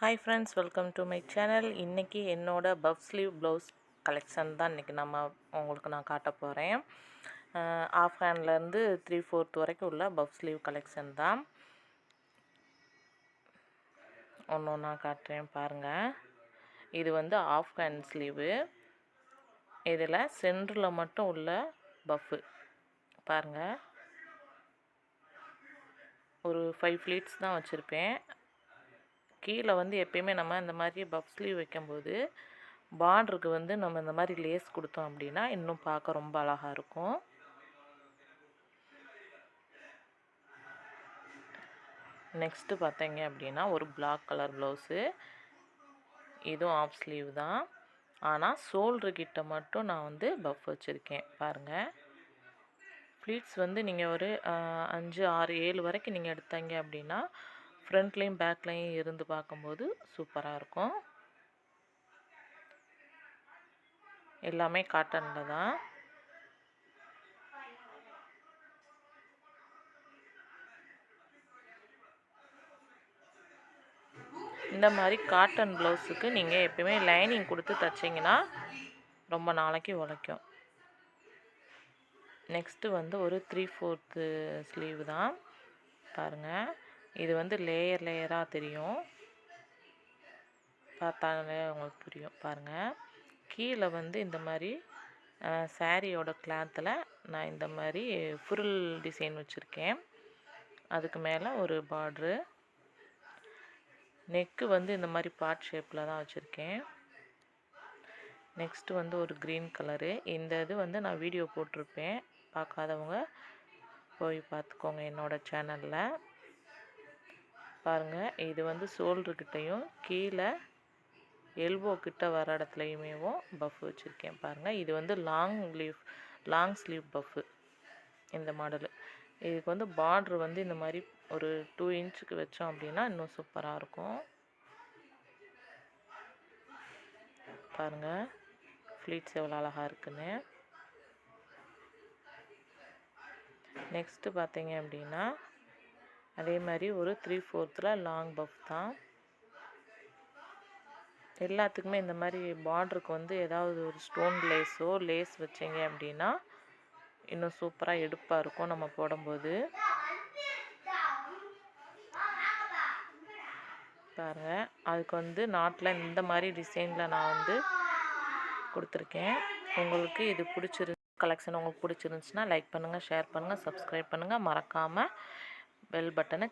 Hi friends, welcome to my channel. இன்றைக்கி என்னோட puff sleeve blouse collection தான் இன்றைக்கி உங்களுக்கு நான் காட்ட போகிறேன். ஆஃப் ஹேண்ட்லேருந்து 3/4 வரைக்கும் உள்ள பஃப் ஸ்லீவ் கலெக்ஷன் தான். ஒன்று ஒன்றா காட்டுறேன் பாருங்கள். இது வந்து ஆஃப் ஹேண்ட் ஸ்லீவு. இதில் சென்டரில் மட்டும் உள்ள பஃப்பு பாருங்கள். ஒரு 5 ஃப்ளீட்ஸ் தான் வச்சுருப்பேன். கீழே வந்து எப்பயுமே நம்ம இந்த மாதிரி பஃப் ஸ்லீவ் வைக்கும்போது பார்டருக்கு வந்து நம்ம இந்த மாதிரி லேஸ் கொடுத்தோம் அப்படின்னா இன்னும் பார்க்க ரொம்ப அழகாக இருக்கும். நெக்ஸ்ட்டு பார்த்தீங்க அப்படின்னா ஒரு பிளாக் கலர் ப்ளவுஸு. இதுவும் ஆஃப் ஸ்லீவ் தான். ஆனால் ஷோல்டர்கிட்ட மட்டும் நான் வந்து பஃப் வச்சுருக்கேன் பாருங்கள். ஃப்ளீட்ஸ் வந்து நீங்கள் ஒரு 5, 6, 7 வரைக்கும் நீங்கள் எடுத்தீங்க அப்படின்னா ஃப்ரண்ட்லேயும் பேக்லேயும் இருந்து பார்க்கும்போது சூப்பராக இருக்கும். எல்லாமே காட்டனில் தான். இந்த மாதிரி காட்டன் ப்ளவுஸுக்கு நீங்கள் எப்பயுமே லைனிங் கொடுத்து தைச்சிங்கன்னா ரொம்ப நாளைக்கு உழைக்கும். நெக்ஸ்ட்டு வந்து ஒரு 3/4 ஸ்லீவ் தான் பாருங்கள். இது வந்து லேயராக தெரியும், பார்த்தாலே உங்களுக்கு புரியும் பாருங்கள். கீழே வந்து இந்த மாதிரி சாரியோட கிளாத்தில் நான் இந்த மாதிரி ஃபுல் டிசைன் வச்சுருக்கேன். அதுக்கு மேலே ஒரு பார்ட்ரு. நெக்கு வந்து இந்த மாதிரி பார்ட் ஷேப்பில் தான் வச்சுருக்கேன். நெக்ஸ்ட்டு வந்து ஒரு க்ரீன் கலரு. இந்த இது வந்து நான் வீடியோ போட்டிருப்பேன், பார்க்காதவங்க போய் பார்த்துக்கோங்க என்னோடய சேனலில் பாருங்கள். இது வந்து ஷோல்டர்கிட்டையும் கீழே எல்போ கிட்ட வர இடத்துலையுமே பஃப் வச்சுருக்கேன் பாருங்கள். இது வந்து லாங் ஸ்லீவ் பஃப்பு இந்த மாடலு. இதுக்கு வந்து பார்ட்ரு வந்து இந்த மாதிரி ஒரு 2 இன்ச்சுக்கு வச்சோம் அப்படின்னா இன்னும் சூப்பராக இருக்கும் பாருங்கள். ஃப்ளீட்ஸ் எவ்வளோ அழகாக இருக்குன்னு. நெக்ஸ்ட்டு பார்த்தீங்க அப்படின்னா அதே மாதிரி ஒரு 3/4 லாங் பஃப் தான். எல்லாத்துக்குமே இந்த மாதிரி பார்டருக்கு வந்து ஏதாவது ஒரு ஸ்டோன் லேஸ் வச்சிங்க அப்படின்னா இன்னும் சூப்பராக எடுப்பாக இருக்கும் நம்ம போடும்போது பாருங்கள். அதுக்கு வந்து நாட்டில் இந்த மாதிரி டிசைனில் நான் வந்து கொடுத்துருக்கேன். உங்களுக்கு இது கலெக்ஷன் உங்களுக்கு பிடிச்சிருந்துச்சுன்னா லைக் பண்ணுங்கள், ஷேர் பண்ணுங்கள், சப்ஸ்கிரைப் பண்ணுங்கள். மறக்காமல் பெல் பட்டனை